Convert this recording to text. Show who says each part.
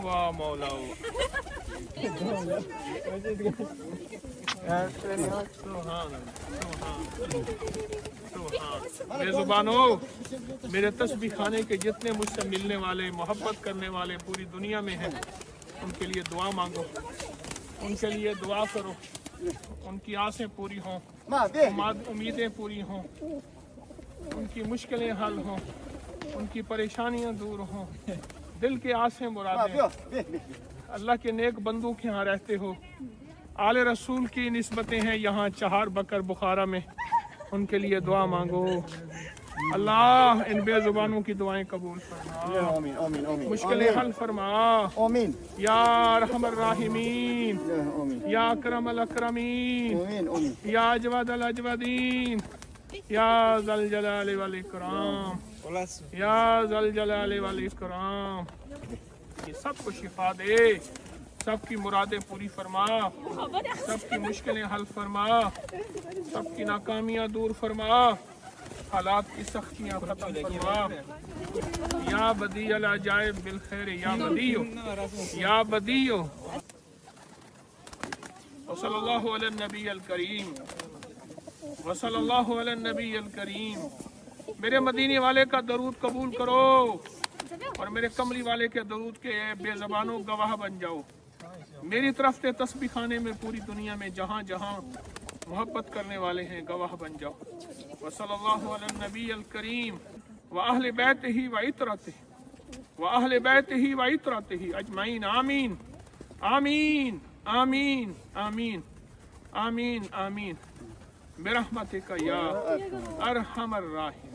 Speaker 1: वाह मौला बेजुबानों, मेरे तस्बीह खाने के जितने मुझसे मिलने वाले, मोहब्बत करने वाले पूरी दुनिया में हैं, उनके लिए दुआ मांगो, उनके लिए दुआ करो, उनकी आसें पूरी हों, उम्मीदें पूरी हों, उनकी मुश्किलें हल हों, उनकी परेशानियां दूर हों, दिल के आसें मुरादें। अल्लाह के नेक बंदों के यहाँ रहते हो, आले रसूल की निस्बतें हैं यहाँ चहार बकर बुखारा में, उनके लिए दुआ मांगो। अल्लाह इन बेजुबानों की दुआएं कबूल फरमा, मुश्किलें हल फरमा, या रहमर राहिमीन, या अकरमल अकरमीन, या अजवदल अजवदीन, या ज़ल जलाल वल इकराम, या ज़ल जलाल वल इकराम। ये सबको शिफा दे, सबकी मुरादें पूरी फरमा, सबकी मुश्किलें हल फरमा, सबकी नाकामियां दूर फरमा, हालात की सख्तियां खत्म फरमा। या बदी अल अजाइब बिल खैर, या बदीयो, या बदीयो। वसल्लल्लाहु अला नबी अल करीम, वसल्लल्लाहु अला नबी अल करीम। मेरे मदीने वाले का दरूद कबूल करो और मेरे कमली वाले के दरूद के बेज़बानों गवाह बन जाओ। मेरी तरफ से तस्बीह खाने में पूरी दुनिया में जहाँ जहाँ मोहब्बत करने वाले हैं गवाह बन जाओ। वसल्लल्लाहु अला नबी अल करीम व अहले बैतिही व इतरतिही व अहले बैतिही व इतरतिही अजमाइन। आमीन आमीन आमीन आमीन आमीन आमीन बिरहमतिका या अरहमर राहिमीन।